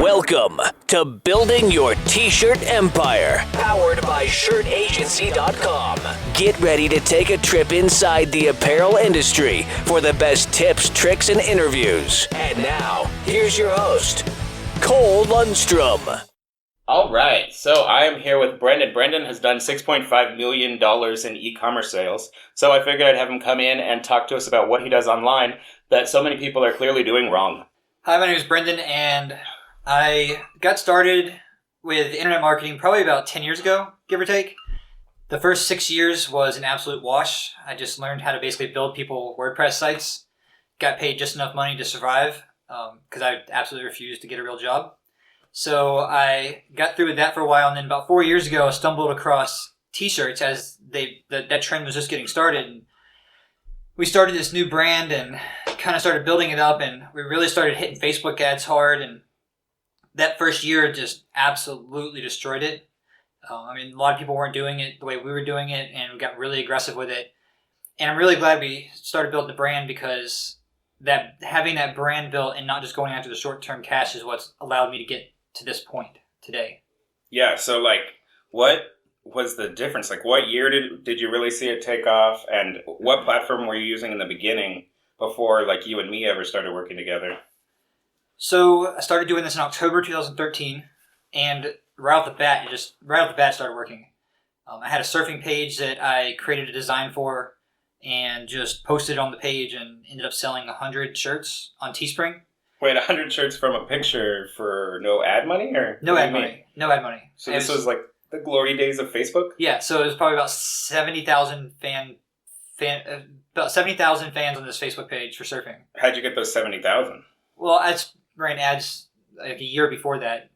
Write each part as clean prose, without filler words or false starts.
Welcome to Building Your T-Shirt Empire, powered by ShirtAgency.com. Get ready to take a trip inside the apparel industry for the best tips, tricks, and interviews. And now, here's your host, Cole Lundstrom. All right, so I am here with Brendan. Brendan has done $6.5 million in e-commerce sales, so I figured I'd have him come in and talk to us about what he does online that so many people are clearly doing wrong. Hi, my name is Brendan, and I got started with internet marketing probably about 10 years ago, give or take. The first 6 years was an absolute wash. I just learned how to basically build people WordPress sites, got paid just enough money to survive because I absolutely refused to get a real job. So I got through with that for a while, and then about 4 years ago, I stumbled across T-shirts as that trend was just getting started. And we started this new brand and kind of started building it up, and we really started hitting Facebook ads hard, and that first year just absolutely destroyed it. A lot of people weren't doing it the way we were doing it, and we got really aggressive with it. And I'm really glad we started building the brand because having that brand built and not just going after the short-term cash is what's allowed me to get to this point today. Yeah, so what was the difference? What year did you really see it take off, and what platform were you using in the beginning before you and me ever started working together? So I started doing this in October 2013, and right off the bat it started working. I had a surfing page that I created a design for and just posted it on the page and ended up selling 100 shirts on Teespring. Wait, 100 shirts from a picture for no ad money? Or No ad money. No ad money. So this was the glory days of Facebook? Yeah, so it was probably about 70,000 fans on this Facebook page for surfing. How'd you get those 70,000? Well, I ran ads a year before that,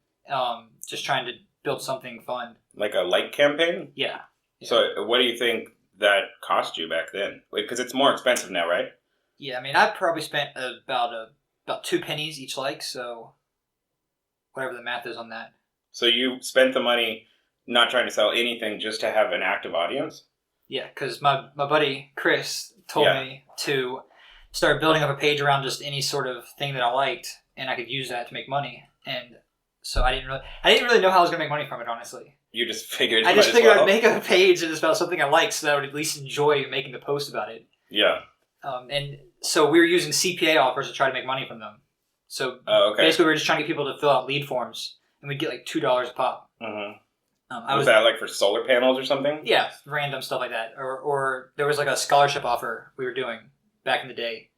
just trying to build something fun. Like a like campaign? Yeah. So what do you think that cost you back then? Because it's more expensive now, right? Yeah, I probably spent about 2 pennies each like, so whatever the math is on that. So you spent the money not trying to sell anything, just to have an active audience? Yeah, because my buddy Chris told me to start building up a page around just any sort of thing that I liked, and I could use that to make money. And so I didn't really know how I was going to make money from it, honestly. You just figured I'd make a page that was about something I liked so that I would at least enjoy making the post about it. Yeah. And so we were using CPA offers to try to make money from them. So basically we were just trying to get people to fill out lead forms, and we'd get $2 a pop. Mm-hmm. Was that for solar panels or something? Yeah, random stuff like that. Or there was a scholarship offer we were doing back in the day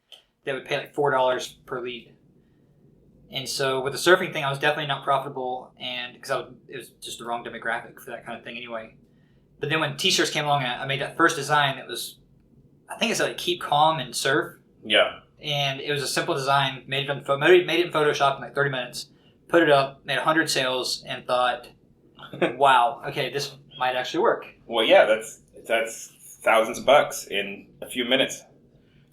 that would pay $4 per lead. And so with the surfing thing, I was definitely not profitable, and because it was just the wrong demographic for that kind of thing anyway. But then when T-shirts came along, I made that first design that was, I think it said keep calm and surf. Yeah. And it was a simple design, made it in Photoshop in 30 minutes, put it up, made 100 sales, and thought, wow, okay, this might actually work. Well, yeah, that's thousands of bucks in a few minutes.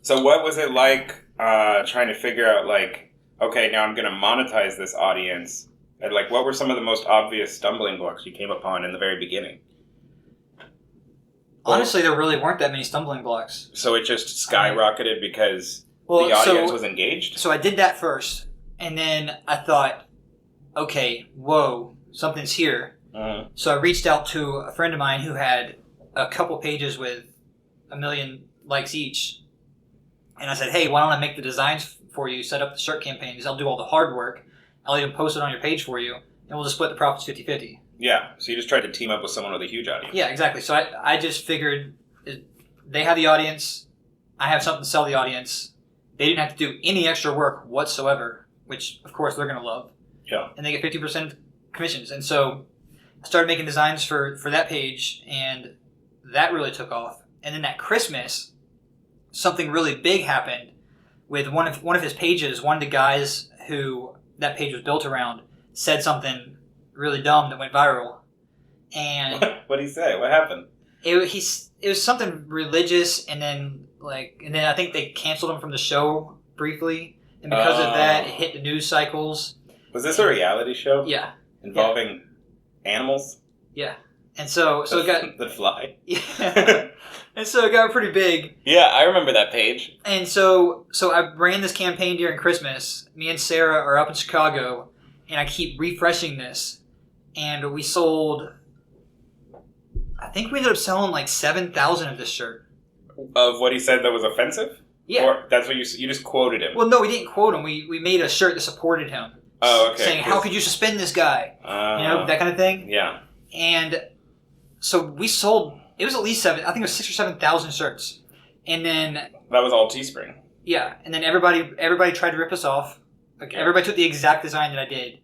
So what was it like trying to figure out, okay, now I'm going to monetize this audience? And what were some of the most obvious stumbling blocks you came upon in the very beginning? Honestly, there really weren't that many stumbling blocks. So it just skyrocketed because the audience was engaged? So I did that first, and then I thought, okay, whoa, something's here. Mm-hmm. So I reached out to a friend of mine who had a couple pages with 1 million likes each. And I said, hey, why don't I make the designs for you, set up the shirt campaigns, I'll do all the hard work, I'll even post it on your page for you, and we'll just split the profits 50-50. Yeah, so you just tried to team up with someone with a huge audience. Yeah, exactly. So I just figured they have the audience, I have something to sell the audience, they didn't have to do any extra work whatsoever, which of course they're going to love. Yeah. And they get 50% commissions. And so I started making designs for that page, and that really took off. And then that Christmas, something really big happened with one of his pages. One of the guys who that page was built around said something really dumb that went viral. And what did he say? What happened? It was something religious, and then I think they canceled him from the show briefly, and because of that, it hit the news cycles. Was this a reality show? Yeah. Involving animals? Yeah. And so it got the fly. Yeah. And so it got pretty big. Yeah, I remember that page. And so I ran this campaign during Christmas. Me and Sarah are up in Chicago, and I keep refreshing this, and we sold. I think we ended up selling like 7,000 of this shirt. Of what he said that was offensive? Yeah. Or that's what you just quoted him? Well, no, we didn't quote him. We made a shirt that supported him. Oh, okay. Saying, how could you suspend this guy? That kind of thing. Yeah. And so we sold, it was at least I think it was 6,000 or 7,000 shirts. And then... That was all Teespring. Yeah. And then everybody tried to rip us off. Like, everybody took the exact design that I did.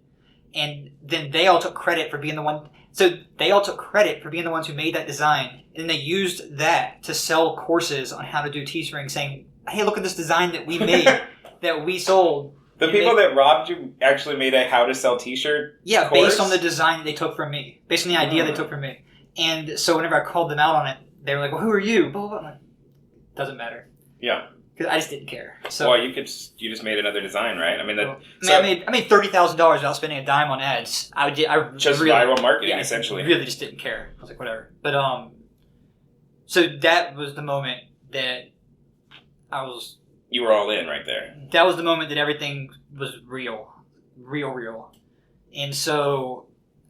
And then they all took credit for being the one... So they all took credit for being the ones who made that design. And then they used that to sell courses on how to do Teespring, saying, hey, look at this design that we made, that we sold. The people that robbed you actually made a how to sell t-shirt Yeah, course? Based on the design that they took from me. Based on the idea they took from me. And so whenever I called them out on it, they were like, well, who are you? Blah, blah, blah. I'm like, doesn't matter. Yeah. Because I just didn't care. So, well, you just made another design, right? I mean, I made $30,000 without spending a dime on ads. I just really, viral marketing, essentially. I really just didn't care. I was like, whatever. But so that was the moment that you were all in right there. That was the moment that everything was real. And so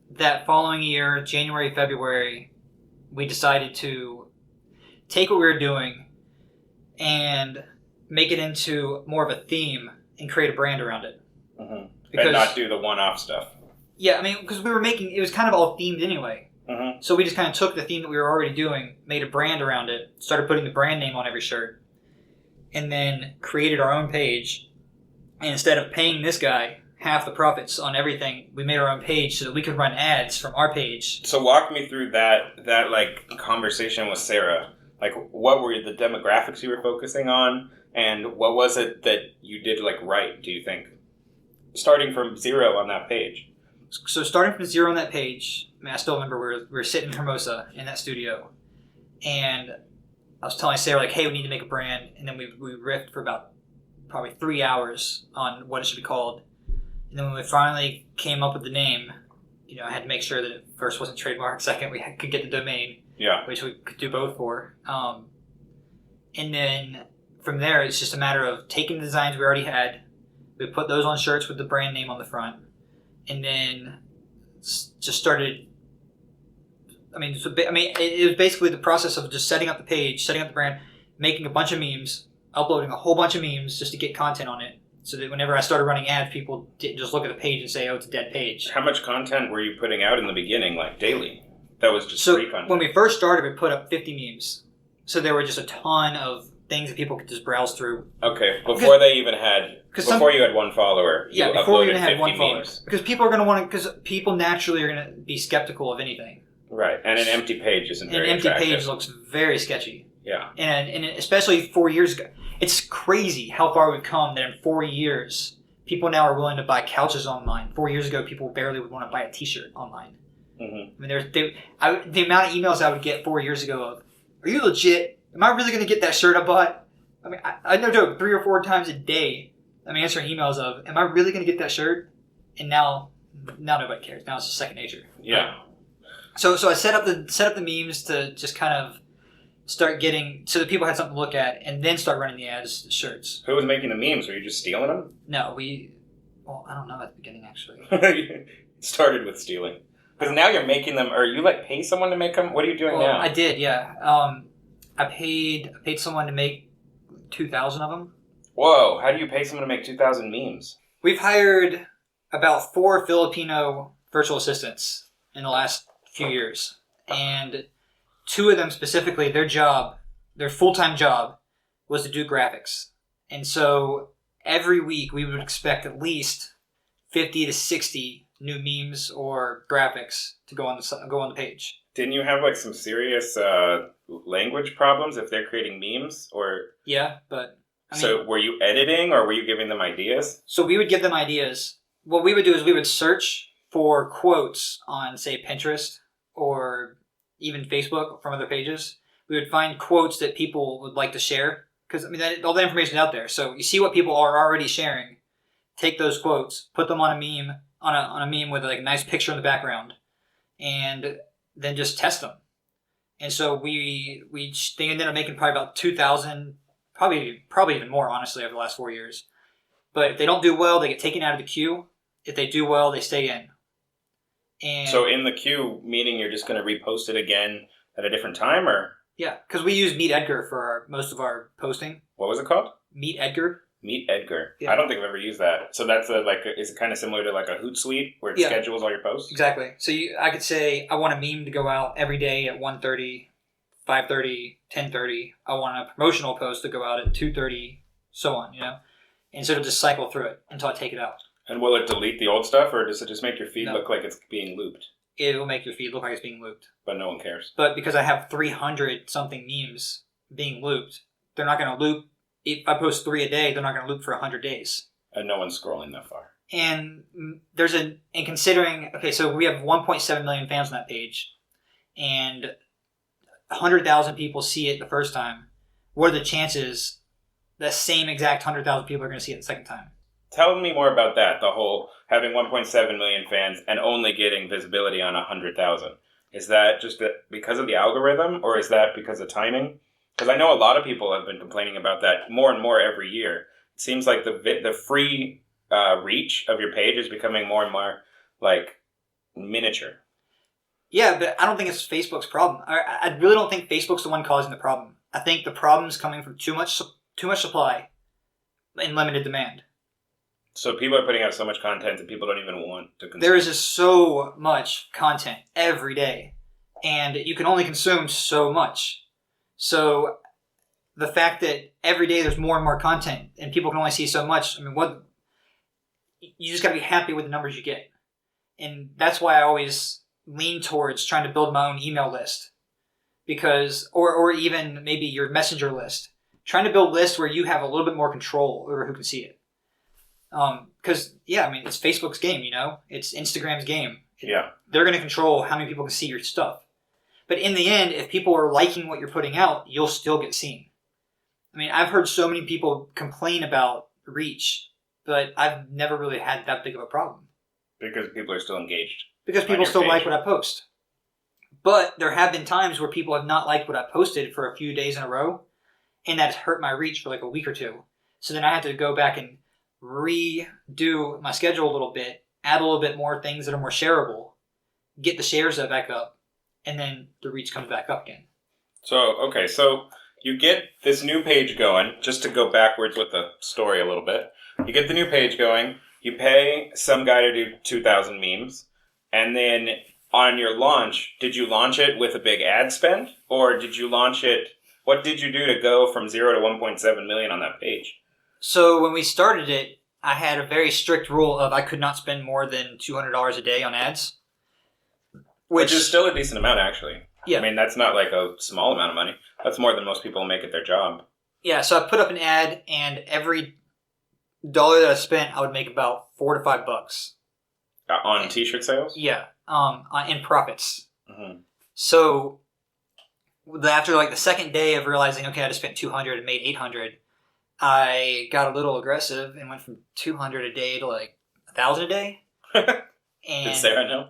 that following year, January, February, we decided to take what we were doing and make it into more of a theme and create a brand around it. Mm-hmm. And not do the one-off stuff. Yeah, I mean, because it was kind of all themed anyway. Mm-hmm. So we just kind of took the theme that we were already doing, made a brand around it, started putting the brand name on every shirt, and then created our own page. And instead of paying this guy half the profits on everything, we made our own page so that we could run ads from our page. So walk me through that like conversation with Sarah. Like, what were the demographics you were focusing on, and what was it that you did like right, do you think? Starting from zero on that page. So starting from zero on that page, I mean, I still remember we were sitting in Hermosa in that studio, and I was telling Sarah, like, hey, we need to make a brand. And then we riffed for about probably 3 hours on what it should be called. And then when we finally came up with the name, I had to make sure that it first wasn't trademarked, second we could get the domain, which we could do both for. And then from there, it's just a matter of taking the designs we already had. We put those on shirts with the brand name on the front. And then just started... it was basically the process of just setting up the page, setting up the brand, making a bunch of memes, uploading a whole bunch of memes just to get content on it, so that whenever I started running ads, people didn't just look at the page and say, oh, it's a dead page. How much content were you putting out in the beginning, like daily? That was just free content. When we first started, we put up 50 memes. So there were just a ton of things that people could just browse through. Okay, before you had one follower, you before we even uploaded had 50 one follower. memes. Because people are going to want to, because people naturally are going to be skeptical of anything. Right, and an empty page isn't very attractive. An empty attractive. page looks very sketchy. Yeah. And especially 4 years ago. It's crazy how far we've come that in 4 years, people now are willing to buy couches online. 4 years ago, people barely would want to buy a t-shirt online. Mm-hmm. I mean, the amount of emails I would get 4 years ago of, are you legit? Am I really going to get that shirt I bought? I mean, I no joke, 3 or 4 times a day, I'm answering emails of, am I really going to get that shirt? And now nobody cares. Now it's just second nature. Yeah. So I set up the memes to just kind of start getting, so that people had something to look at, and then start running the ads, shirts. Who was making the memes? Were you just stealing them? No, I don't know at the beginning, actually. Started with stealing. Because now you're making them, or you pay someone to make them? What are you doing now? I did, yeah. I paid someone to make 2,000 of them. Whoa, how do you pay someone to make 2,000 memes? We've hired about 4 Filipino virtual assistants in the last few years. And 2 of them specifically, their full-time job was to do graphics. And so every week we would expect at least 50 to 60 new memes or graphics to go on the page. Didn't you have some serious language problems if they're creating memes? Or yeah, but so were you editing or were you giving them ideas? So we would give them ideas. What we would do is we would search for quotes on, say, Pinterest or even Facebook from other pages. We would find quotes that people would like to share, because all the information is out there. So you see what people are already sharing, take those quotes, put them on a meme on a meme with a nice picture in the background, and then just test them. And so they ended up making probably about 2,000, probably even more, honestly, over the last 4 years. But if they don't do well, they get taken out of the queue, If they do well, they stay in. And So in the queue, meaning you're just going to repost it again at a different time, or yeah, because we use Meet Edgar for most of our posting. what was it called? Meet Edgar. Meet Edgar. Yeah. I don't think I've ever used that. So that's is it kind of similar to like a Hootsuite where it Yeah. schedules all your posts? Exactly. So I could say I want a meme to go out every day at 1:30, 5:30, 10:30. I want a promotional post to go out at 2:30, so on, And so it'll just cycle through it until I take it out. And will it delete the old stuff, or does it just make your feed No. look like it's being looped? It will make your feed look like it's being looped. But no one cares. But because I have 300 something memes being looped, they're not going to loop. If I post 3 a day, they're not going to loop for 100 days. And no one's scrolling that far. And considering, okay, so we have 1.7 million fans on that page, and 100,000 people see it the first time. What are the chances the same exact 100,000 people are going to see it the second time? Tell me more about that, the whole having 1.7 million fans and only getting visibility on 100,000. Is that just because of the algorithm, or is that because of timing? Because I know a lot of people have been complaining about that more and more every year. It seems like the free reach of your page is becoming more and more like miniature. Yeah, but I don't think it's Facebook's problem. I really don't think Facebook's the one causing the problem. I think the problem's coming from too much supply and limited demand. So people are putting out so much content that people don't even want to consume. There is just so much content every day, and you can only consume so much. So the fact that every day there's more and more content and people can only see so much, you just got to be happy with the numbers you get. And that's why I always lean towards trying to build my own email list, because or even maybe your messenger list. Trying to build lists where you have a little bit more control over who can see it. Because, it's Facebook's game, It's Instagram's game. Yeah. They're going to control how many people can see your stuff. But in the end, if people are liking what you're putting out, you'll still get seen. I've heard so many people complain about reach, but I've never really had that big of a problem. Because people are still engaged. Because people still like what I post. But there have been times where people have not liked what I posted for a few days in a row, and that's hurt my reach for like a week or two. So then I had to go back and redo my schedule a little bit, add a little bit more things that are more shareable, get the shares back up, and then the reach comes back up again. So you get this new page going, just to go backwards with the story a little bit. You get the new page going, you pay some guy to do 2,000 memes, and then on your launch, did you launch it with a big ad spend? Or did you launch it, what did you do to go from 0 to 1.7 million on that page? So when we started it, I had a very strict rule of I could not spend more than $200 a day on ads. Which is still a decent amount, actually. Yeah. That's not like a small amount of money. That's more than most people make at their job. Yeah, so I put up an ad, and every dollar that I spent, I would make about $4 to $5. On t-shirt sales? Yeah, in profits. Mm-hmm. So after the second day of realizing, okay, I just spent $200 and made $800, I got a little aggressive and went from $200 a day to $1,000 a day. And did Sarah know?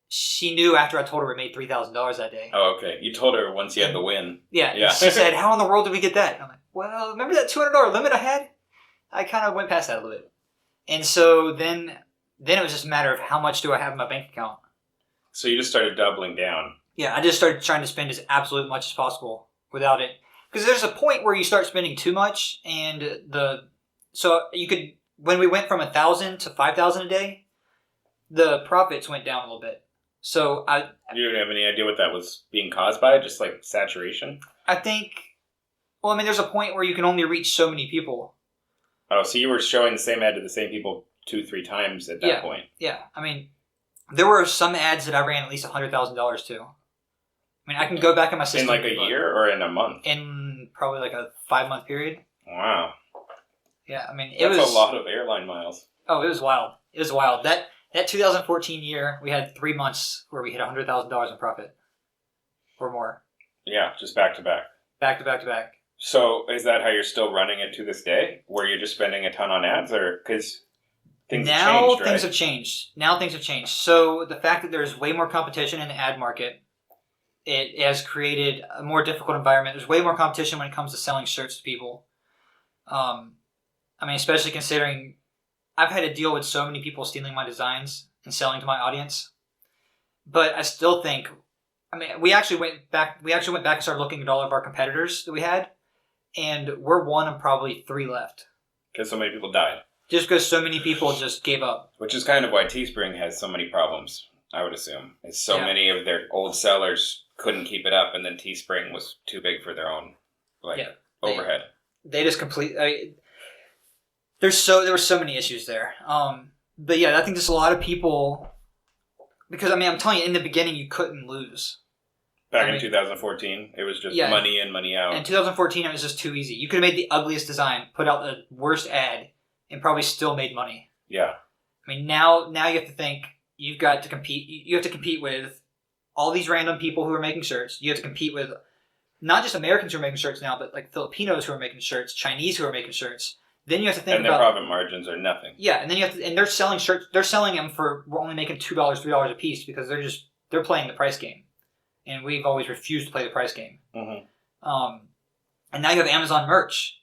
She knew after I told her we made $3,000 that day. Oh, okay. You told her once you had the win. Yeah. She said, "How in the world did we get that?" And I'm like, "Well, remember that $200 limit I had? I kind of went past that a little bit." And so then it was just a matter of how much do I have in my bank account. So you just started doubling down. Yeah, I just started trying to spend as absolute much as possible without it. Because there's a point where you start spending too much, and when we went from 1,000 to 5,000 a day, the profits went down a little bit. So you don't have any idea what that was being caused by? Just saturation? I think, there's a point where you can only reach so many people. Oh, so you were showing the same ad to the same people 2-3 times at that point? Yeah. There were some ads that I ran at least $100,000 to. I can go back in my system. In a year or in a month? In probably a 5-month period. Wow. Yeah, That's a lot of airline miles. Oh, it was wild. It was wild. That 2014 year, we had 3 months where we hit $100,000 in profit. Or more. Yeah, just back to back. Back to back to back. So, is that how you're still running it to this day? Where you're just spending a ton on ads? Or, because things have changed, right? Now things have changed. So, the fact that there's way more competition in the ad market, it has created a more difficult environment. There's way more competition when it comes to selling shirts to people. Especially considering I've had to deal with so many people stealing my designs and selling to my audience. But I still think, I mean, we actually went back and started looking at all of our competitors that we had, and we're one of probably 3 left. Because so many people died. Just because so many people just gave up. Which is kind of why Teespring has so many problems, I would assume. It's so many of their old sellers couldn't keep it up, and then Teespring was too big for their own overhead. They just completely... there were so many issues there. But yeah, I think there's a lot of people... Because, I mean, I'm telling you, in the beginning, you couldn't lose. Back in 2014, it was just money in, money out. In 2014, it was just too easy. You could have made the ugliest design, put out the worst ad, and probably still made money. Yeah. I mean, now you have to think, you've got to compete. You have to compete with all these random people who are making shirts. You have to compete with not just Americans who are making shirts now, but like Filipinos who are making shirts, Chinese who are making shirts. Then you have to think about... And their profit margins are nothing. Yeah, and then you have to... And they're selling shirts... They're selling them for... We're only making $2, $3 a piece because they're playing the price game. And we've always refused to play the price game. Mm-hmm. And now you have Amazon merch.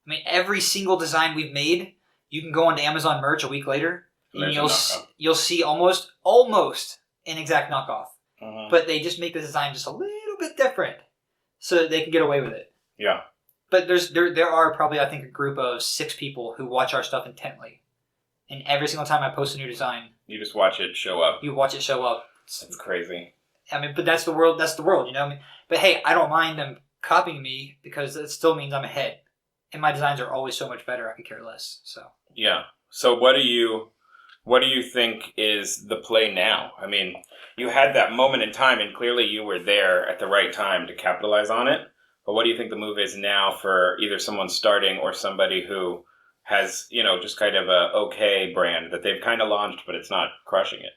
I mean, every single design we've made, you can go onto Amazon merch a week later, and you'll see almost an exact knockoff. Mm-hmm. But they just make the design just a little bit different so that they can get away with it. Yeah. But there are probably, I think, a group of 6 people who watch our stuff intently. And every single time I post a new design... You just watch it show up. You watch it show up. That's crazy. I mean, but that's the world, you know? I mean, but hey, I don't mind them copying me because it still means I'm ahead. And my designs are always so much better, I could care less, so... Yeah. So what do you think is the play now? I mean, you had that moment in time, and clearly you were there at the right time to capitalize on it. But what do you think the move is now for either someone starting or somebody who has, just kind of a okay brand that they've kind of launched, but it's not crushing it?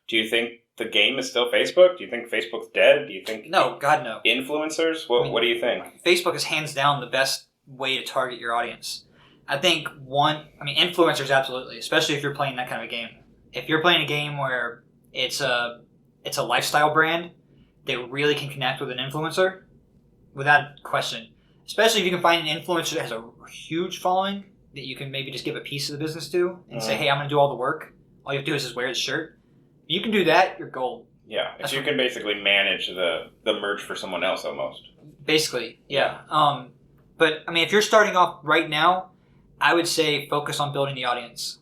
Do you think the game is still Facebook? Do you think Facebook's dead? Do you think... No, God, no. Influencers? What do you think? Facebook is hands down the best way to target your audience. I think influencers, absolutely, especially if you're playing that kind of a game. If you're playing a game where it's a lifestyle brand, they really can connect with an influencer. Without question. Especially if you can find an influencer that has a huge following that you can maybe just give a piece of the business to and say, hey, I'm going to do all the work. All you have to do is just wear the shirt. If you can do that, you're gold. Yeah. If you can basically manage the merch for someone else almost. Basically, yeah. But, I mean, if you're starting off right now, I would say focus on building the audience.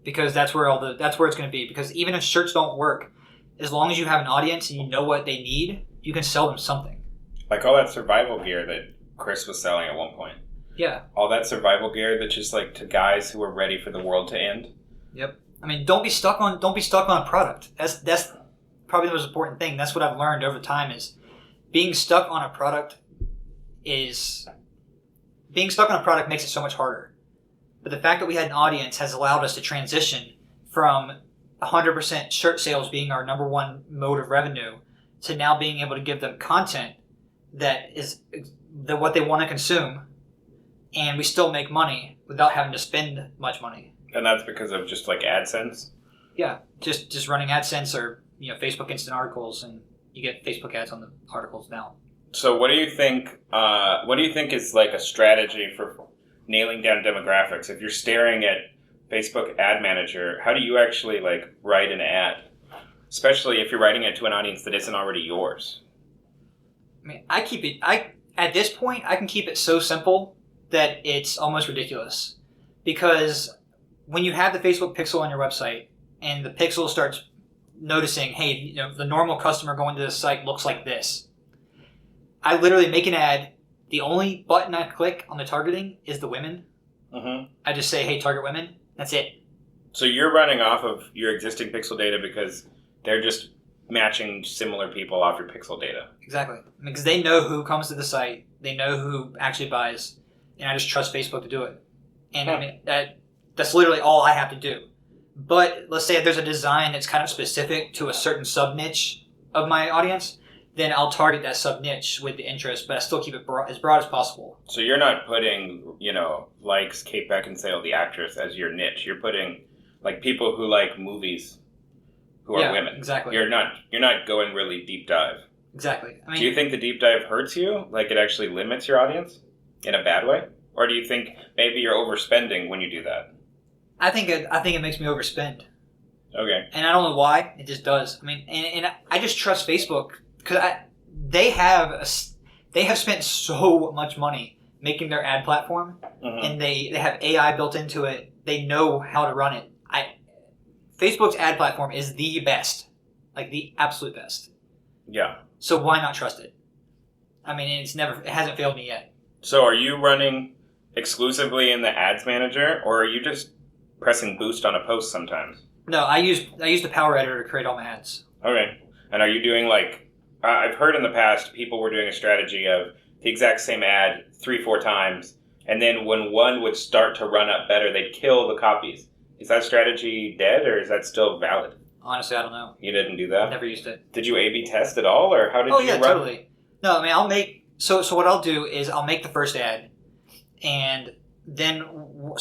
Because that's where it's going to be. Because even if shirts don't work, as long as you have an audience and you know what they need, you can sell them something. Like all that survival gear that Chris was selling at one point. Yeah. All that survival gear that's just like to guys who are ready for the world to end. Yep. I mean, don't be stuck on a product. That's probably the most important thing. That's what I've learned over time is being stuck on a product makes it so much harder. But the fact that we had an audience has allowed us to transition from 100% shirt sales being our number one mode of revenue to now being able to give them content that is what they want to consume, and we still make money without having to spend much money. And that's because of just like AdSense? Yeah, just running AdSense or Facebook Instant Articles, and you get Facebook ads on the articles now. So what do you think is like a strategy for nailing down demographics? If you're staring at Facebook Ad Manager, how do you actually like write an ad? Especially if you're writing it to an audience that isn't already yours. I mean, at this point, I can keep it so simple that it's almost ridiculous. Because when you have the Facebook pixel on your website and the pixel starts noticing, hey, the normal customer going to this site looks like this. I literally make an ad. The only button I click on the targeting is the women. Mm-hmm. I just say, hey, target women. That's it. So you're running off of your existing pixel data because they're just matching similar people off your pixel data. Exactly. Because they know who comes to the site. They know who actually buys. And I just trust Facebook to do it. And I mean, that's literally all I have to do. But let's say if there's a design that's kind of specific to a certain sub-niche of my audience, then I'll target that sub-niche with the interest, but I still keep it as broad as possible. So you're not putting, likes Kate Beckinsale, the actress, as your niche. You're putting, like, people who like movies who are women. Exactly. You're not going really deep dive. Exactly. I mean, do you think the deep dive hurts you? Like, it actually limits your audience in a bad way? Or do you think maybe you're overspending when you do that? I think it makes me overspend. Okay. And I don't know why. It just does. I mean, and I just trust Facebook because they have spent so much money making their ad platform, and they have AI built into it. They know how to run it. Facebook's ad platform is the best, like the absolute best. Yeah. So why not trust it? I mean, it hasn't failed me yet. So are you running exclusively in the ads manager, or are you just pressing boost on a post sometimes? No, I use the Power Editor to create all my ads. Okay. And are you doing like, I've heard in the past people were doing a strategy of the exact same ad 3-4 times, and then when one would start to run up better, they'd kill the copies. Is that strategy dead, or is that still valid? Honestly, I don't know. You didn't do that? I've never used it. Did you A/B test at all, or how did you run? Oh yeah, totally. No, I mean I'll make so what I'll do is I'll make the first ad, and then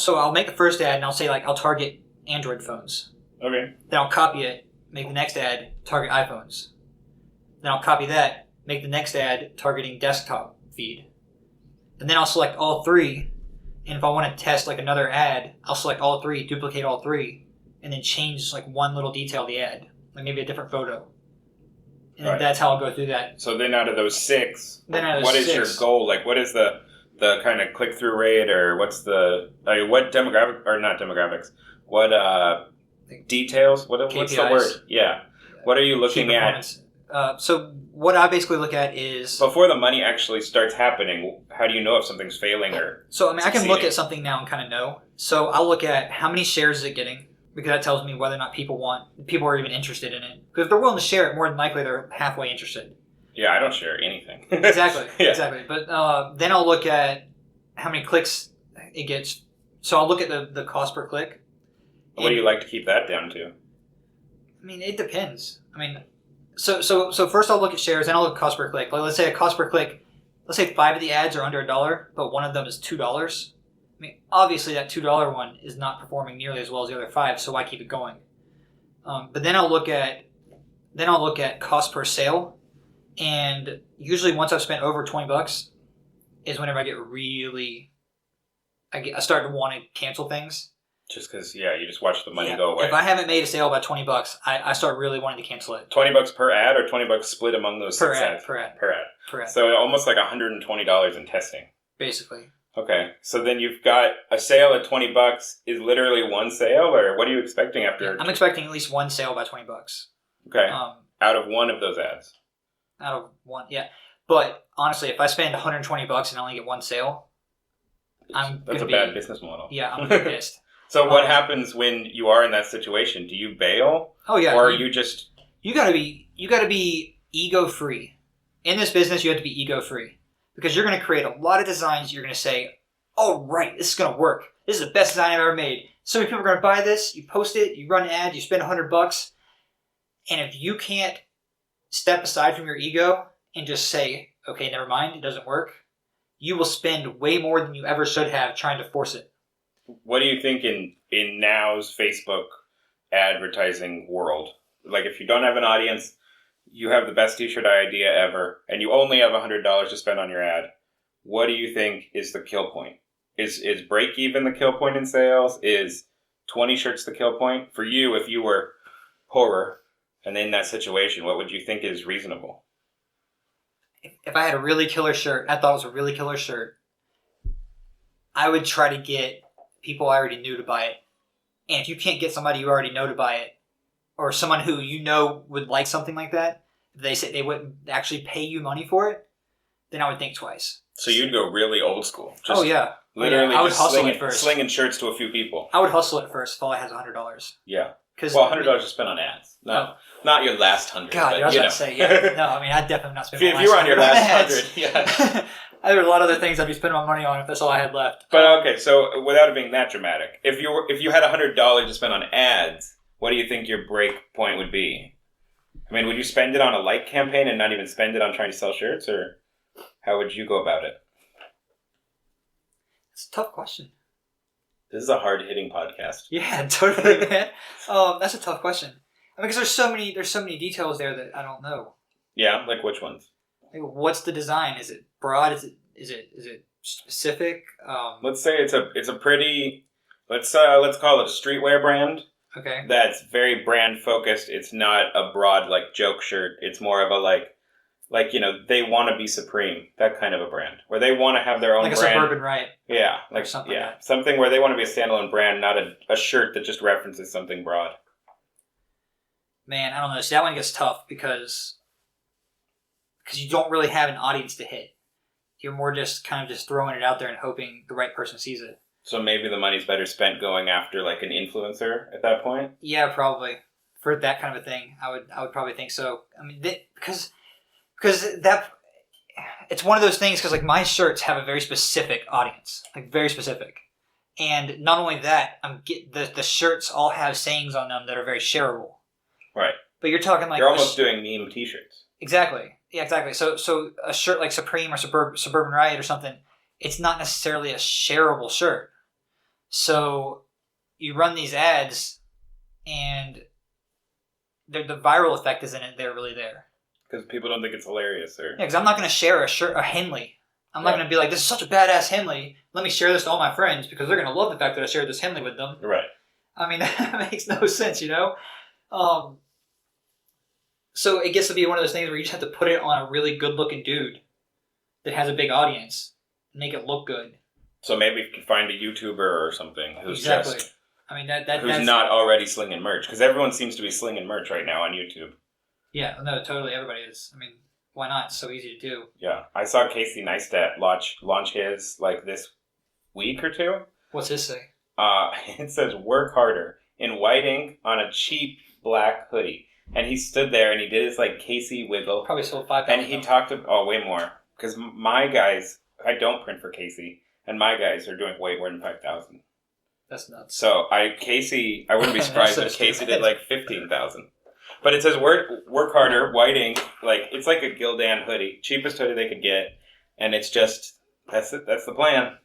I'll make the first ad and I'll say like I'll target Android phones. Okay. Then I'll copy it, make the next ad target iPhones. Then I'll copy that, make the next ad targeting desktop feed. And then I'll select all three, and if I want to test like another ad, I'll select all three, duplicate all three, and then change like one little detail of the ad, like maybe a different photo. And Right. that's how I'll go through that. So then out of those 6, what is your six, goal? Like what is the kind of click-through rate, or what's what demographic, or not demographics, what details? What's the KPIs. word? Yeah. What are you looking at? So what I basically look at is... Before the money actually starts happening, how do you know if something's failing or So, I mean, I can look succeeding? at something now and kind of know. So I'll look at how many shares is it getting, because that tells me whether or not people are even interested in it. Because if they're willing to share it, more than likely they're halfway interested. Yeah, I don't share anything. Exactly, Yeah. exactly. But then I'll look at how many clicks it gets. So I'll look at the cost per click. What do you like to keep that down to? I mean, it depends. I mean, so first I'll look at shares, then I'll look at cost per click. Like let's say a cost per click, let's say 5 of the ads are under $1, but one of them is $2. I mean, obviously that $2 one is not performing nearly as well as the other 5, so why keep it going? But then I'll look at cost per sale, and usually once I've spent over $20 is whenever I get I start to want to cancel things. Just because, you just watch the money go away. If I haven't made a sale by $20, I start really wanting to cancel it. $20 per ad, or $20 split among those Per 6 ad, ads? per ad. Per ad. So almost like $120 in testing. Basically. Okay, so then you've got a sale at $20 is literally one sale, or what are you expecting after? I'm expecting at least one sale by $20. Okay, out of one of those ads. Out of one, yeah. But honestly, if I spend $120 and only get one sale, That's a bad business model. Yeah, I'm gonna be pissed. So what happens when you are in that situation? Do you bail? Oh yeah. Or are you just... You gotta be ego free. In this business, you have to be ego free. Because you're gonna create a lot of designs, you're gonna say, oh right, this is gonna work. This is the best design I've ever made. So many people are gonna buy this, you post it, you run an ad, you spend $100, and if you can't step aside from your ego and just say, okay, never mind, it doesn't work, you will spend way more than you ever should have trying to force it. What do you think in now's Facebook advertising world? Like if you don't have an audience, you have the best t-shirt idea ever, and you only have $100 to spend on your ad, what do you think is the kill point? Is break even the kill point in sales? Is 20 shirts the kill point? For you, if you were poorer and in that situation, what would you think is reasonable? If I had a really killer shirt, I thought it was a really killer shirt, I would try to get people I already knew to buy it. And if you can't get somebody you already know to buy it, or someone who you know would like something like that, if they say they wouldn't actually pay you money for it, then I would think twice. So you'd go really old school. Just oh yeah. Literally I would just hustle it first. slinging shirts to a few people. I would hustle it first if all I had is $100. Yeah. Well, $100 to spend on ads. Not your last 100. God, but, I was about to say, yeah. No, I mean, I'd definitely not spend my if you were on your last 100, ads. yeah. There are a lot of other things I'd be spending my money on if that's all I had left. But okay, so without it being that dramatic, if you had $100 to spend on ads, what do you think your break point would be? I mean, would you spend it on a like campaign and not even spend it on trying to sell shirts, or how would you go about it? It's a tough question. This is a hard-hitting podcast. Yeah, totally, man. That's a tough question. I mean, because there's so many details there that I don't know. Yeah, like which ones? Like, what's the design? Is it broad? Is it specific? Let's say it's a pretty Let's call it a streetwear brand. Okay. That's very brand focused. It's not a broad like joke shirt. It's more of a like they want to be supreme. That kind of a brand where they want to have their own like brand. a Suburban Riot. Yeah, like something. Yeah, something where they want to be a standalone brand, not a shirt that just references something broad. Man, I don't know. See, that one gets tough because you don't really have an audience to hit. You're more just kind of just throwing it out there and hoping the right person sees it. So maybe the money's better spent going after like an influencer at that point. Yeah, probably for that kind of a thing. I would probably think so. I mean, because that it's one of those things. Because like my shirts have a very specific audience, like very specific, and not only that, the shirts all have sayings on them that are very shareable. Right. But you're talking like you're almost doing meme T-shirts. Exactly. Yeah, exactly. So a shirt like Supreme or Suburban Riot or something, it's not necessarily a shareable shirt. So you run these ads, and the viral effect isn't really there. Because people don't think it's hilarious, or yeah. Because I'm not going to share a Henley. I'm not going to be like, this is such a badass Henley. Let me share this to all my friends because they're going to love the fact that I shared this Henley with them. Right. I mean, that makes no sense, you know. So it gets to be one of those things where you just have to put it on a really good-looking dude that has a big audience, and make it look good. So maybe if you can find a YouTuber or something who's exactly. just I mean who's not already slinging merch, because everyone seems to be slinging merch right now on YouTube. Yeah, no, totally. Everybody is. I mean, why not? It's so easy to do. Yeah, I saw Casey Neistat launch his like this week or two. What's this say? It says "Work harder" in white ink on a cheap black hoodie. And he stood there and he did his like Casey wiggle. Probably sold 5,000. And he talked about way more. Because my guys, I don't print for Casey, and my guys are doing way more than 5,000. That's nuts. So I wouldn't be surprised if Casey did like 15,000. But it says work harder, white ink, like it's like a Gildan hoodie, cheapest hoodie they could get, and it's just that's it. That's the plan.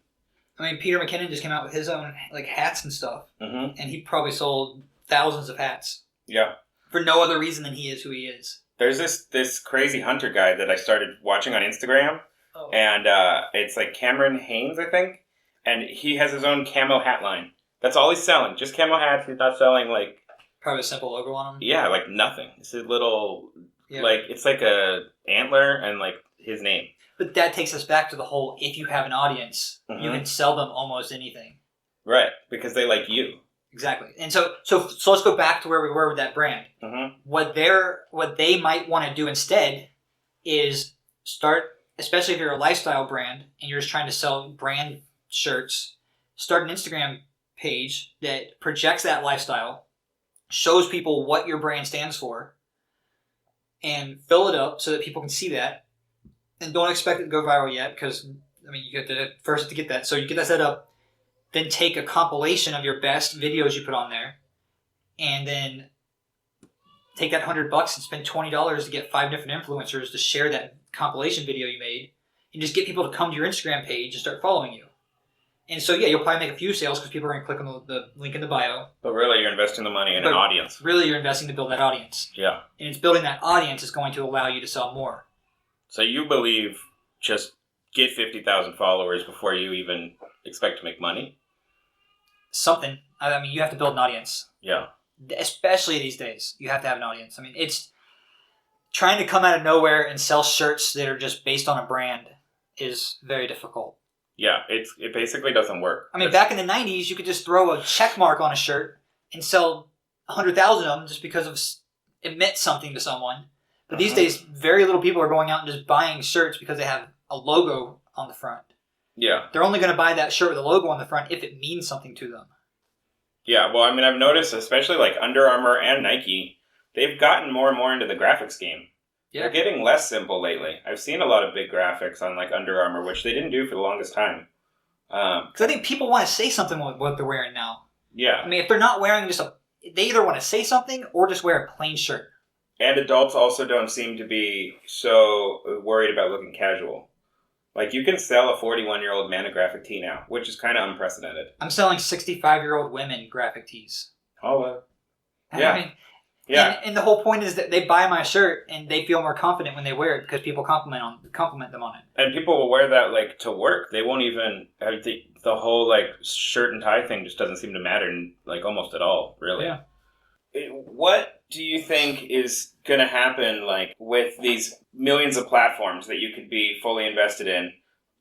I mean, Peter McKinnon just came out with his own like hats and stuff, and he probably sold thousands of hats. Yeah. For no other reason than he is who he is. There's this crazy hunter guy that I started watching on Instagram, and it's like Cameron Haynes, I think, and he has his own camo hat line. That's all he's selling, just camo hats. He's not selling like probably a simple logo on them. Yeah, like nothing. It's a little like it's like a antler and like his name. But that takes us back to the whole: if you have an audience, you can sell them almost anything. Right, because they like you. Exactly. And so let's go back to where we were with that brand. What they might want to do instead is start, especially if you're a lifestyle brand and you're just trying to sell brand shirts, start an Instagram page that projects that lifestyle, shows people what your brand stands for, and fill it up so that people can see that. And don't expect it to go viral yet because, I mean, you have to first to get that. So you get that set up. Then take a compilation of your best videos you put on there, and then take that $100 and spend $20 to get 5 different influencers to share that compilation video you made, and just get people to come to your Instagram page and start following you. And so, yeah, you'll probably make a few sales because people are going to click on the link in the bio. But really, you're investing the money in an audience. Really, you're investing to build that audience. Yeah. And it's building that audience is going to allow you to sell more. So you believe just get 50,000 followers before you even expect to make money? Something. I mean, you have to build an audience. Yeah. Especially these days, you have to have an audience. I mean, it's trying to come out of nowhere and sell shirts that are just based on a brand is very difficult. Yeah, it basically doesn't work. I mean, back in the 90s, you could just throw a check mark on a shirt and sell 100,000 of them just because it meant something to someone. But these days, very little people are going out and just buying shirts because they have a logo on the front. Yeah. They're only going to buy that shirt with a logo on the front if it means something to them. Yeah, well, I mean, I've noticed, especially like Under Armour and Nike, they've gotten more and more into the graphics game. Yeah. They're getting less simple lately. I've seen a lot of big graphics on like Under Armour, which they didn't do for the longest time. Because I think people want to say something with what they're wearing now. Yeah. I mean, if they're not wearing they either want to say something or just wear a plain shirt. And adults also don't seem to be so worried about looking casual. Like, you can sell a 41-year-old man a graphic tee now, which is kind of unprecedented. I'm selling 65-year-old women graphic tees. Oh, yeah. I mean, Yeah. And the whole point is that they buy my shirt and they feel more confident when they wear it because people compliment them on it. And people will wear that like to work. They won't even the whole like shirt and tie thing just doesn't seem to matter like almost at all, really. Yeah. What do you think is going to happen like with these millions of platforms that you could be fully invested in?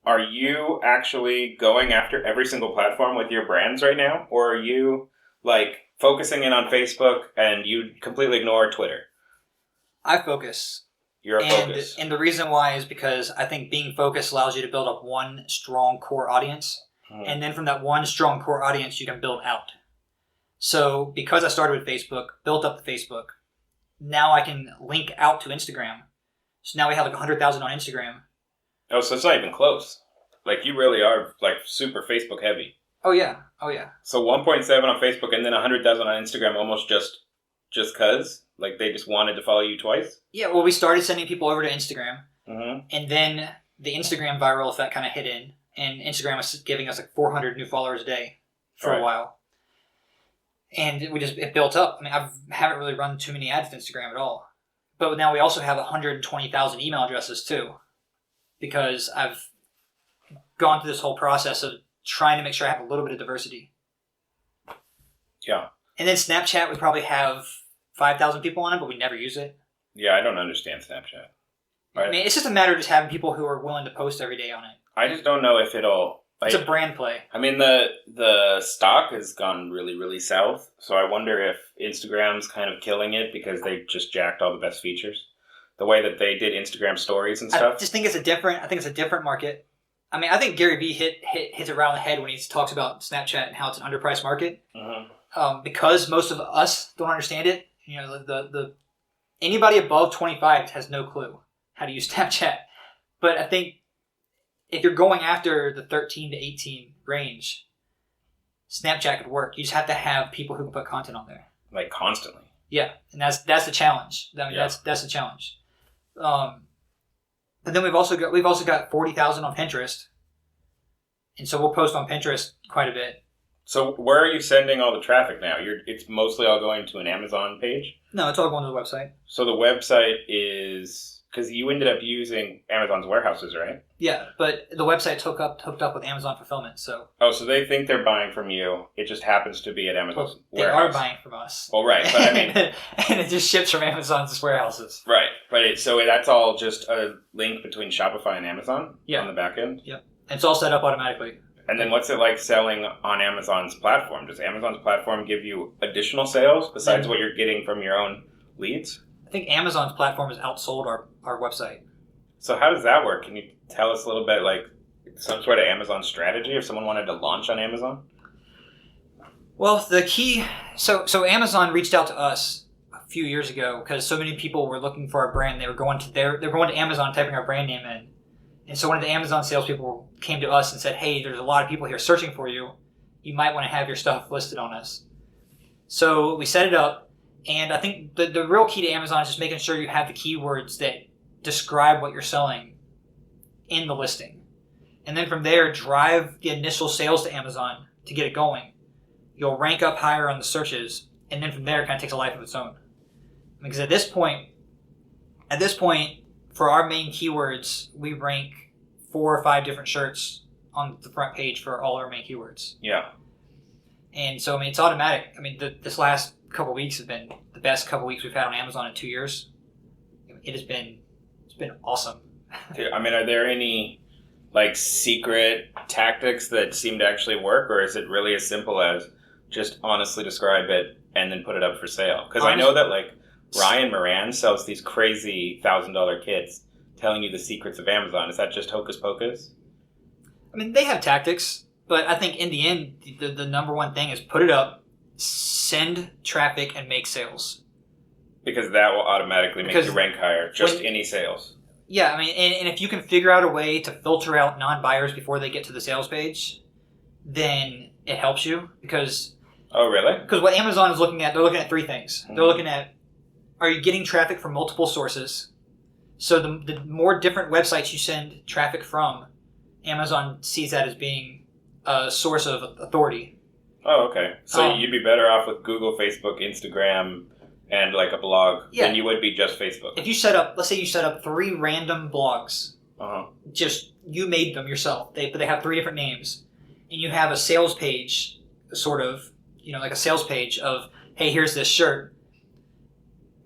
Are you actually going after every single platform with your brands right now? Or are you like focusing in on Facebook and you completely ignore Twitter? I focus. You're a focus. And the reason why is because I think being focused allows you to build up one strong core audience. And then from that one strong core audience, you can build out. So because I started with Facebook, built up the Facebook, now I can link out to Instagram. So now we have like 100,000 on Instagram. Oh, so it's not even close. Like you really are like super Facebook heavy. Oh yeah. So 1.7 on Facebook and then 100,000 on Instagram almost just cause? Like they just wanted to follow you twice? Yeah, well we started sending people over to Instagram. Mm-hmm. And then the Instagram viral effect kind of hit in. And Instagram was giving us like 400 new followers a day for a while. And it built up. I mean, I haven't really run too many ads to Instagram at all. But now we also have 120,000 email addresses too. Because I've gone through this whole process of trying to make sure I have a little bit of diversity. Yeah. And then Snapchat, we probably have 5,000 people on it, but we never use it. Yeah, I don't understand Snapchat. I mean, it's just a matter of just having people who are willing to post every day on it. I just don't know if it'll... It's a brand play. I mean, the stock has gone really, really south. So I wonder if Instagram's kind of killing it because they just jacked all the best features. The way that they did Instagram stories and stuff. I just think it's a different market. I mean, I think Gary Vee hits it around the head when he talks about Snapchat and how it's an underpriced market. Mm-hmm. Because most of us don't understand it. You know, the anybody above 25 has no clue how to use Snapchat. But I think if you're going after the 13 to 18 range, Snapchat could work. You just have to have people who can put content on there. Like constantly. Yeah, and that's the challenge. I mean, that's the challenge. But then we've also got 40,000 on Pinterest, and so we'll post on Pinterest quite a bit. So where are you sending all the traffic now? It's mostly all going to an Amazon page? No, it's all going to the website. So the website is... Because you ended up using Amazon's warehouses, right? Yeah, but the website's hooked up with Amazon fulfillment, so... Oh, so they think they're buying from you. It just happens to be at Amazon's warehouse. They are buying from us. Well, right, but I mean... and it just ships from Amazon's warehouses. Right, but so that's all just a link between Shopify and Amazon on the back end? Yep. And it's all set up automatically. And then what's it like selling on Amazon's platform? Does Amazon's platform give you additional sales besides what you're getting from your own leads? I think Amazon's platform has outsold our website. So how does that work? Can you tell us a little bit, like, some sort of Amazon strategy if someone wanted to launch on Amazon? Well, the key... So Amazon reached out to us a few years ago because so many people were looking for our brand. They're going to Amazon, typing our brand name in. And so one of the Amazon salespeople came to us and said, hey, there's a lot of people here searching for you. You might want to have your stuff listed on us. So we set it up. And I think the real key to Amazon is just making sure you have the keywords that describe what you're selling in the listing. And then from there, drive the initial sales to Amazon to get it going. You'll rank up higher on the searches. And then from there, it kind of takes a life of its own. Because at this point, for our main keywords, we rank 4 or 5 different shirts on the front page for all our main keywords. Yeah. And so, I mean, it's automatic. I mean, this last couple weeks have been the best couple weeks we've had on Amazon in 2 years. It's been awesome. I mean, are there any like secret tactics that seem to actually work, or is it really as simple as just honestly describe it and then put it up for sale? Because I know that like Ryan Moran sells these crazy $1,000 kits telling you the secrets of Amazon. Is that just hocus pocus? I mean, they have tactics, but I think in the end, the number one thing is put it up, send traffic, and make sales. Because that will automatically make you rank higher. Just any sales. Yeah, I mean, and if you can figure out a way to filter out non-buyers before they get to the sales page, then it helps you. Because... Oh, really? Because what Amazon is looking at, they're looking at 3 things. Mm-hmm. They're looking at, are you getting traffic from multiple sources? So the more different websites you send traffic from, Amazon sees that as being a source of authority. Oh, okay. So you'd be better off with Google, Facebook, Instagram, and like a blog Yeah. than you would be just Facebook. If you set up, let's say you set up 3 random blogs, Uh-huh. just you made them yourself. But they have 3 different names, and you have a sales page, sort of, like a sales page of, hey, here's this shirt.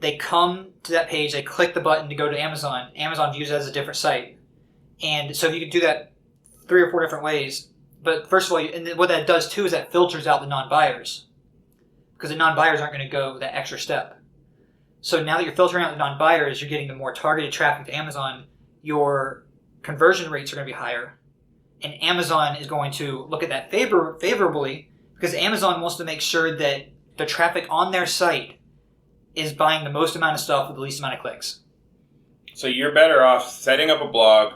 They come to that page, they click the button to go to Amazon. Amazon views it as a different site. And so if you could do that 3 or 4 different ways, but first of all, and what that does too is that filters out the non-buyers. Because the non-buyers aren't going to go that extra step. So now that you're filtering out the non-buyers, you're getting the more targeted traffic to Amazon, your conversion rates are going to be higher. And Amazon is going to look at that favorably, because Amazon wants to make sure that the traffic on their site is buying the most amount of stuff with the least amount of clicks. So you're better off setting up a blog.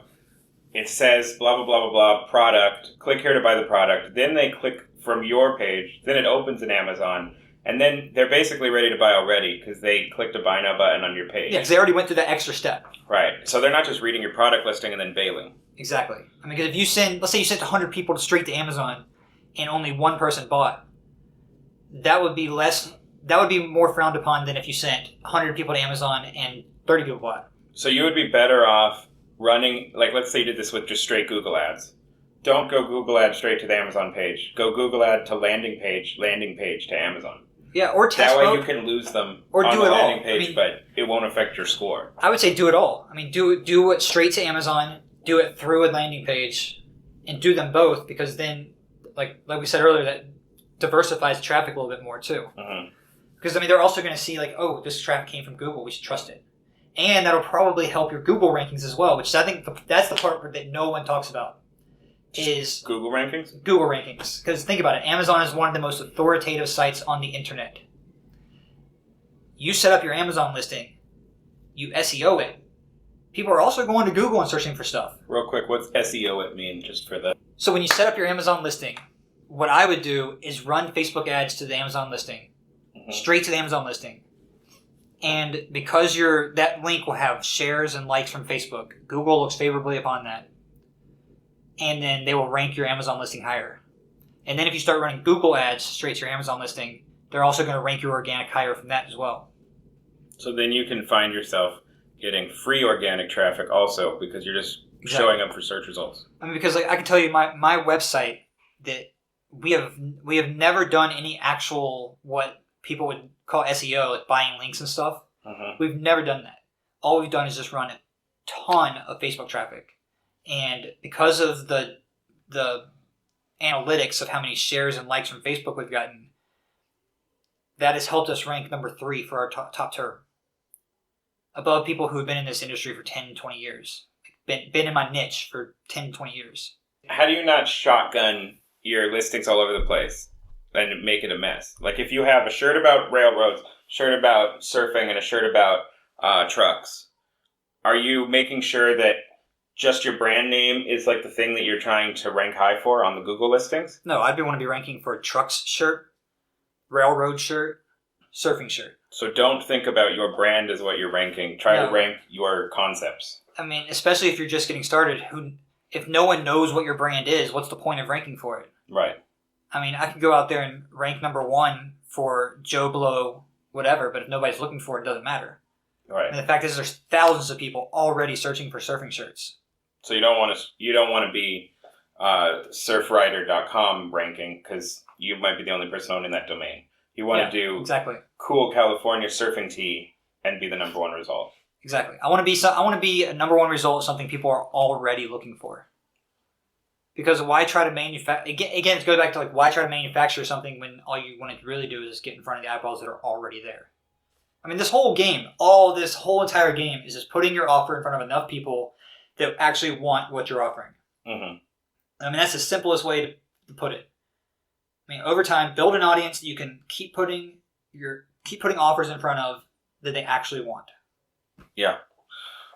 It says blah, blah, blah, blah, blah, product. Click here to buy the product. Then they click from your page. Then it opens in Amazon. And then they're basically ready to buy already because they clicked a buy now button on your page. Yeah, because they already went through that extra step. Right. So they're not just reading your product listing and then bailing. Exactly. I mean, because if you let's say you sent 100 people straight to Amazon and only 1 person bought, that would be more frowned upon than if you sent 100 people to Amazon and 30 people bought. So you would be better off running, like let's say you did this with just straight Google ads. Don't go Google ad straight to the Amazon page. Go Google ad to landing page to Amazon. Yeah, or test that way mode. You can lose them or on do the it landing all. page, but it won't affect your score. I would say do it all. I mean, do it straight to Amazon, do it through a landing page, and do them both, because then, like we said earlier, that diversifies the traffic a little bit more too. Mm-hmm. Because, I mean, they're also going to see, like, oh, this traffic came from Google, we should trust it. And that'll probably help your Google rankings as well, which I think that's the part that no one talks about, is Google rankings? Google rankings. Because think about it, Amazon is one of the most authoritative sites on the internet. You set up your Amazon listing, you SEO it, people are also going to Google and searching for stuff. Real quick, what's SEO it mean, just for the... So when you set up your Amazon listing, what I would do is run Facebook ads to the Amazon listing. Straight to the Amazon listing. And because that link will have shares and likes from Facebook, Google looks favorably upon that. And then they will rank your Amazon listing higher. And then if you start running Google ads straight to your Amazon listing, they're also going to rank your organic higher from that as well. So then you can find yourself getting free organic traffic also, because you're just showing up for search results. I mean, because I can tell you my website that we have never done any actual what people would call SEO, like buying links and stuff. Uh-huh. We've never done that. All we've done is just run a ton of Facebook traffic. And because of the analytics of how many shares and likes from Facebook we've gotten, that has helped us rank number 3 for our top term. Above people who have been in this industry for 10, 20 years. Been in my niche for 10, 20 years. How do you not shotgun your listings all over the place and make it a mess? Like if you have a shirt about railroads, shirt about surfing, and a shirt about trucks, are you making sure that just your brand name is like the thing that you're trying to rank high for on the Google listings? No, I'd want to be ranking for trucks shirt, railroad shirt, surfing shirt. So don't think about your brand as what you're ranking. Try to rank your concepts. I mean, especially if you're just getting started, if no one knows what your brand is, what's the point of ranking for it? Right. I mean, I could go out there and rank number 1 for Joe Blow, whatever, but if nobody's looking for it, it doesn't matter. Right. And the fact is, there's thousands of people already searching for surfing shirts. So you don't want to be surfrider.com ranking, because you might be the only person owning that domain. You want to do exactly cool California surfing tee and be the number 1 result. Exactly. I want to be a number 1 result of something people are already looking for. Because why try to manufacture... Again, it goes back to like, why try to manufacture something when all you want to really do is get in front of the eyeballs that are already there? I mean, this whole entire game is just putting your offer in front of enough people that actually want what you're offering. Mm-hmm. I mean, that's the simplest way to put it. I mean, over time, build an audience that you can keep putting offers in front of that they actually want. Yeah.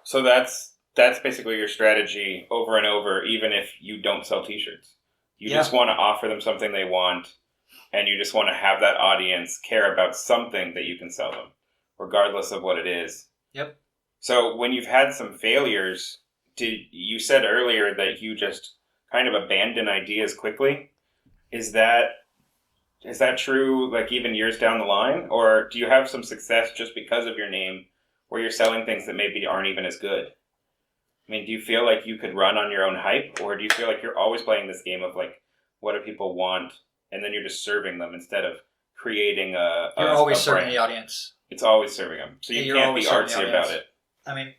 So that's basically your strategy over and over, even if you don't sell t-shirts. You just want to offer them something they want, and you just want to have that audience care about something that you can sell them, regardless of what it is. Yep. So when you've had some failures, you said earlier that you just kind of abandon ideas quickly. Is that Is that true, like, even years down the line? Or do you have some success just because of your name where you're selling things that maybe aren't even as good? I mean, do you feel like you could run on your own hype? Or do you feel like you're always playing this game of, like, what do people want? And then you're just serving them instead of creating You're always a serving brand. the audience. It's always serving them. So you can't be artsy about it. I mean,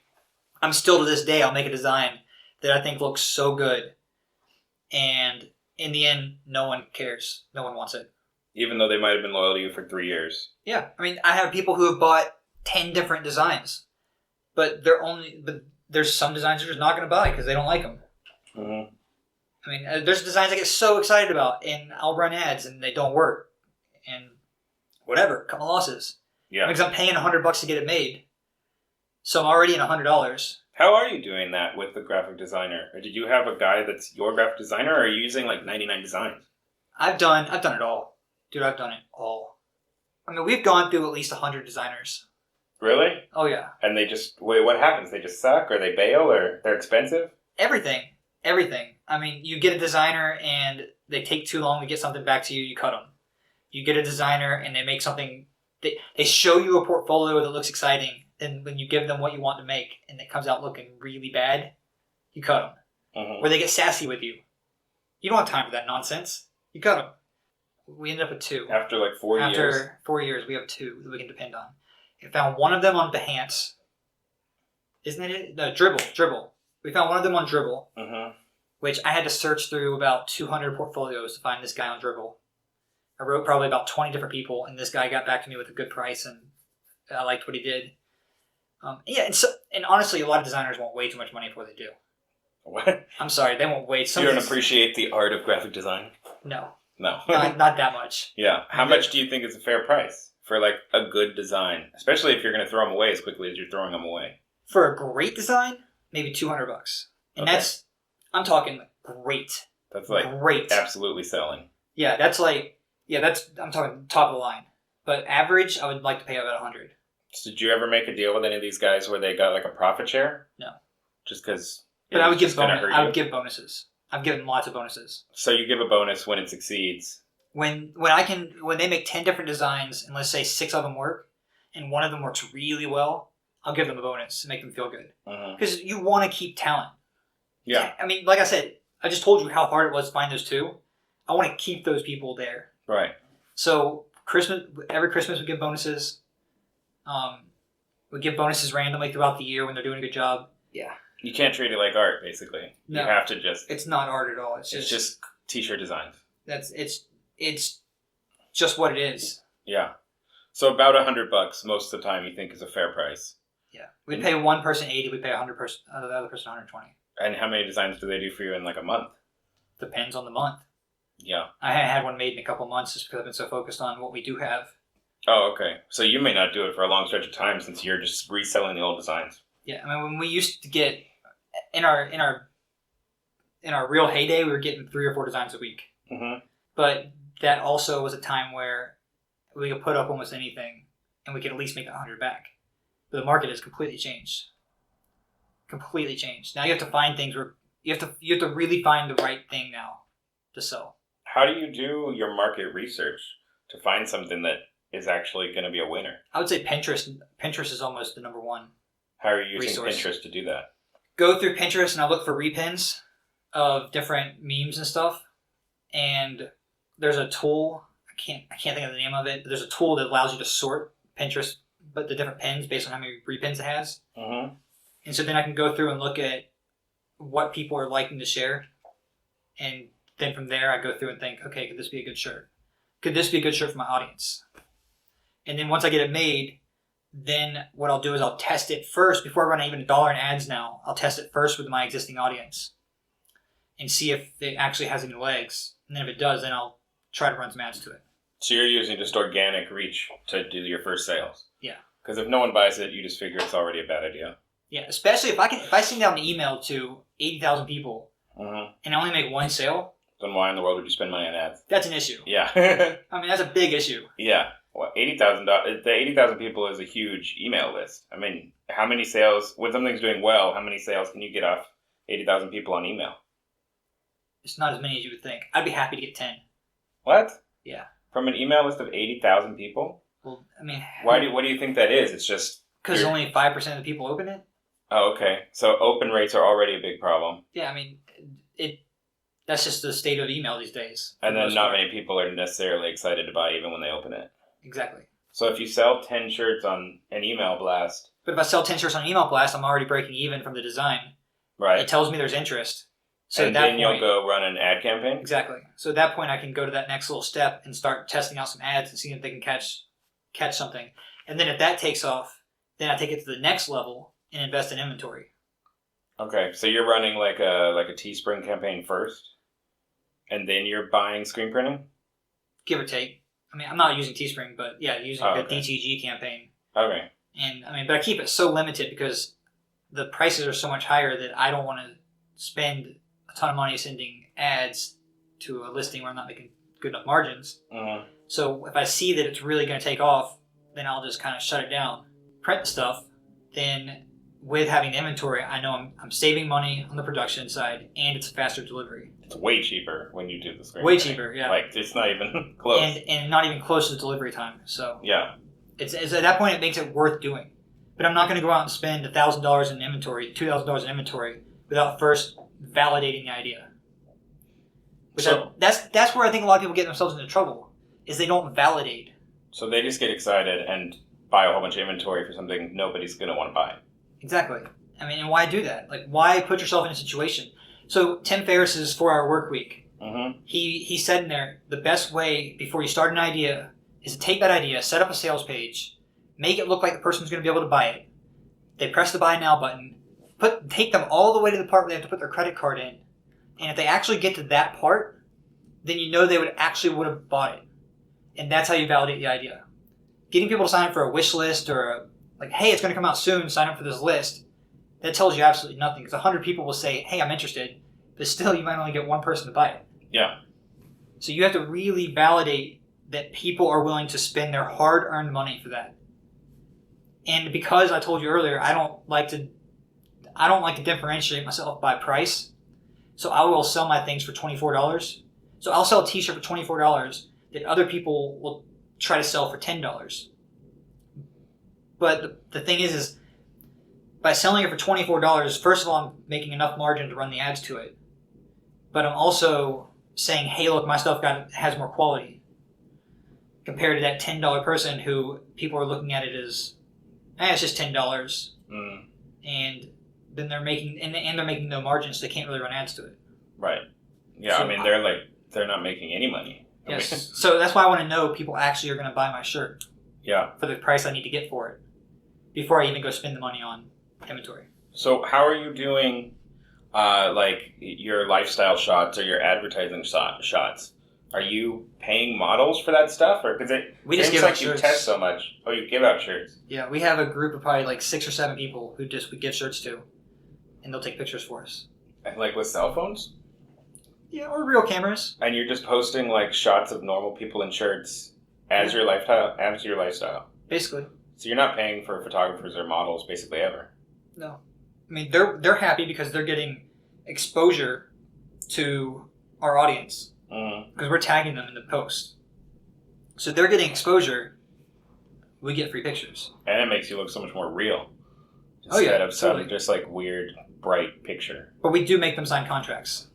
I'm still to this day, I'll make a design that I think looks so good. And in the end, no one cares. No one wants it. Even though they might have been loyal to you for 3 years. Yeah. I mean, I have people who have bought 10 different designs. But there's some designs they're just not going to buy because they don't like them. Mm-hmm. I mean, there's designs I get so excited about, and I'll run ads, and they don't work. And whatever, cut my losses. Yeah. Because I'm paying $100 to get it made. So I'm already in $100. How are you doing that with the graphic designer? Or did you have a guy that's your graphic designer, or are you using like 99 designs? I've done it all. Dude, I've done it all. I mean, we've gone through at least 100 designers. Really? Oh, yeah. And they just, wait, what happens? They just suck, or they bail, or they're expensive? Everything. I mean, you get a designer and they take too long to get something back to you, you cut them. You get a designer and they make something, they show you a portfolio that looks exciting, and when you give them what you want to make and it comes out looking really bad, you cut them. Mm-hmm. Or they get sassy with you. You don't have time for that nonsense. You cut them. We ended up with 2. After like 4 years? After 4 years, we have 2 that we can depend on. I found one of them on Behance. Isn't it? No, Dribble. We found one of them on Dribble, which I had to search through about 200 portfolios to find this guy on Dribble. I wrote probably about 20 different people, and this guy got back to me with a good price, and I liked what he did. And honestly, a lot of designers want way too much money for what they do. What? I'm sorry, they want way. You don't appreciate the art of graphic design? No. No. not that much. Yeah. How much do you think is a fair price for like a good design? Especially if you're going to throw them away as quickly as you're throwing them away. For a great design, maybe $200. And okay. I'm talking great. That's like great. Absolutely selling. Yeah, I'm talking top of the line. But average, I would like to pay about $100. So did you ever make a deal with any of these guys where they got like a profit share? No. Just because. But I would give bonuses. I've given lots of bonuses. So you give a bonus when it succeeds. When they make 10 different designs and let's say 6 of them work, and one of them works really well, I'll give them a bonus to make them feel good. Because you want to keep talent. Yeah. I mean, like I said, I just told you how hard it was to find those 2. I want to keep those people there. Right. So every Christmas we give bonuses. We give bonuses randomly throughout the year when they're doing a good job. Yeah. You can't treat it like art, basically. No. You have to just... It's not art at all. It's just t-shirt designs. It's just what it is. Yeah. So about $100 most of the time you think is a fair price. Yeah. We'd pay one person 80, we'd pay the other person 120. And how many designs do they do for you in like a month? Depends on the month. Yeah. I had one made in a couple months just because I've been so focused on what we do have. Oh, okay. So you may not do it for a long stretch of time since you're just reselling the old designs. Yeah, I mean, when we used to get in our real heyday, we were getting 3 or 4 designs a week. Mm-hmm. But that also was a time where we could put up almost anything, and we could at least make 100 back. But the market has completely changed. Completely changed. Now you have to find things where you have to really find the right thing now to sell. How do you do your market research to find something that is actually going to be a winner? I would say Pinterest. Pinterest is almost the number one. How are you using resource. Pinterest to do that? Go through Pinterest and I look for repins of different memes and stuff. And there's a tool. I can't think of the name of it. But there's a tool that allows you to sort Pinterest, but the different pins based on how many repins it has. Mm-hmm. And so then I can go through and look at what people are liking to share. And then from there I go through and think, okay, could this be a good shirt? Could this be a good shirt for my audience? And then once I get it made, then what I'll do is I'll test it first before I run even $1 in ads now. I'll test it first with my existing audience and see if it actually has any legs. And then if it does, then I'll try to run some ads to it. So you're using just organic reach to do your first sales? Yeah. Because if no one buys it, you just figure it's already a bad idea. Yeah, especially if I send out an email to 80,000 people and I only make 1 sale. Then why in the world would you spend money on ads? That's an issue. Yeah. I mean, that's a big issue. Yeah. Well, $80,000. The 80,000 people is a huge email list. I mean, how many sales, when something's doing well, how many sales can you get off 80,000 people on email? It's not as many as you would think. I'd be happy to get 10. What? Yeah. From an email list of 80,000 people? Well, I mean... What do you think that is? It's just... Because only 5% of the people open it? Oh, okay. So open rates are already a big problem. Yeah, I mean, that's just the state of email these days. And then not many people are necessarily excited to buy even when they open it. Exactly. So if you sell 10 shirts on an email blast... But if I sell 10 shirts on an email blast, I'm already breaking even from the design. Right. It tells me there's interest. So and then you'll go run an ad campaign? Exactly. So at that point, I can go to that next little step and start testing out some ads and seeing if they can catch something. And then if that takes off, then I take it to the next level and invest in inventory. Okay, so you're running like a Teespring campaign first, and then you're buying screen printing? Give or take. I mean, I'm not using Teespring, but yeah, using a DTG campaign. Okay. And I mean, but I keep it so limited because the prices are so much higher that I don't want to spend a ton of money sending ads to a listing where I'm not making good enough margins. Mm-hmm. So if I see that it's really going to take off, then I'll just kind of shut it down, print the stuff. Then with having the inventory, I know I'm saving money on the production side, and it's a faster delivery. It's way cheaper when you do the screen Way printing. cheaper, yeah. Like, it's not even close. And not even close to the delivery time. So yeah. It's at that point, it makes it worth doing. But I'm not going to go out and spend $1,000 in inventory, $2,000 in inventory, without first validating the idea. That's where I think a lot of people get themselves into trouble, is they don't validate. So they just get excited and buy a whole bunch of inventory for something nobody's going to want to buy. Exactly. I mean, and why do that? Like, why put yourself in a situation? So Tim Ferriss's 4-Hour Work Week, he said in there, the best way before you start an idea is to take that idea, set up a sales page, make it look like the person's going to be able to buy it. They press the buy now button, take them all the way to the part where they have to put their credit card in. And if they actually get to that part, then you know they would have bought it. And that's how you validate the idea. Getting people to sign up for a wish list or like, hey, it's going to come out soon, sign up for this list, that tells you absolutely nothing. Because 100 people will say, hey, I'm interested, but still you might only get one person to buy it. Yeah. So you have to really validate that people are willing to spend their hard-earned money for that. And because I told you earlier, I don't like to differentiate myself by price. So I will sell my things for $24. So I'll sell a t-shirt for $24 that other people will try to sell for $10. But the thing is by selling it for $24, first of all, I'm making enough margin to run the ads to it. But I'm also saying, hey, look, my stuff has more quality. Compared to that $10 person who people are looking at it as, it's just $10. And then they're making no margins, so they can't really run ads to it. Right. Yeah, so, I mean, they're not making any money. Yes. So that's why I want to know people actually are going to buy my shirt. Yeah. For the price I need to get for it before I even go spend the money on inventory. So how are you doing like your lifestyle shots or your advertising shots? Are you paying models for that stuff? Or because it seems like you test so much. Oh, you give out shirts. Yeah, we have a group of probably like 6 or 7 people who we give shirts to, and they'll take pictures for us. And like with cell phones? Yeah, or real cameras. And you're just posting like shots of normal people in shirts as your lifestyle. Basically. So you're not paying for photographers or models basically ever. No. I mean, they're happy because they're getting exposure to our audience. Because we're tagging them in the post. So they're getting exposure. We get free pictures. And it makes you look so much more real. Instead of some just like weird, bright picture. But we do make them sign contracts.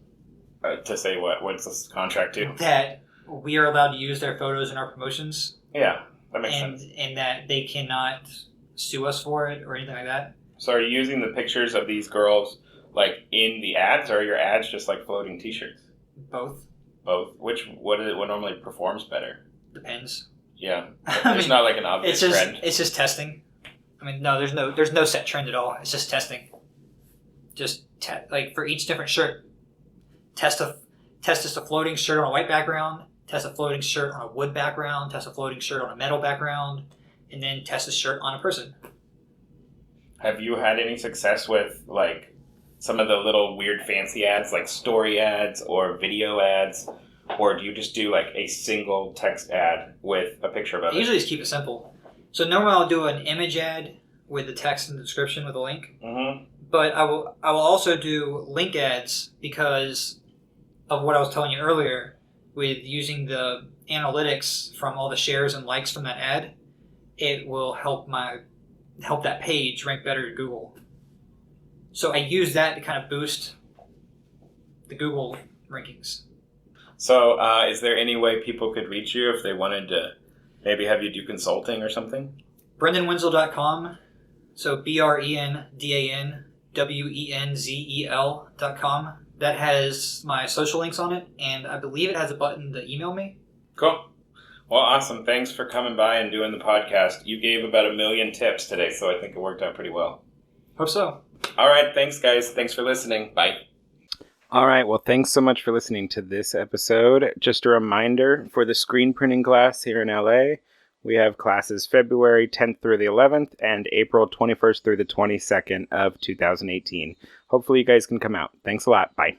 To say what? What's this contract to? That we are allowed to use their photos in our promotions. Yeah, that makes sense. And that they cannot sue us for it or anything like that. So are you using the pictures of these girls like in the ads, or are your ads just like floating t-shirts? Both. What normally performs better? Depends. Yeah. There's not like an obvious trend. It's just testing. I mean, no, there's no set trend at all. It's just testing. Just like for each different shirt, test a floating shirt on a white background, test a floating shirt on a wood background, test a floating shirt on a metal background, and then test a shirt on a person. Have you had any success with like some of the little weird fancy ads, like story ads or video ads, or do you just do like a single text ad with a picture of it? I usually just keep it simple. So normally I'll do an image ad with the text and the description with a link. Mm-hmm. But I will also do link ads because of what I was telling you earlier with using the analytics from all the shares and likes from that ad, it will help that page rank better to Google. So I use that to kind of boost the Google rankings. So is there any way people could reach you if they wanted to maybe have you do consulting or something? BrendanWenzel.com. So BrendanWenzel.com. That has my social links on it, and I believe it has a button to email me. Cool. Well, awesome. Thanks for coming by and doing the podcast. You gave about 1 million tips today, so I think it worked out pretty well. Hope so. All right. Thanks, guys. Thanks for listening. Bye. All right. Well, thanks so much for listening to this episode. Just a reminder, for the screen printing class here in LA, we have classes February 10th through the 11th and April 21st through the 22nd of 2018. Hopefully you guys can come out. Thanks a lot. Bye.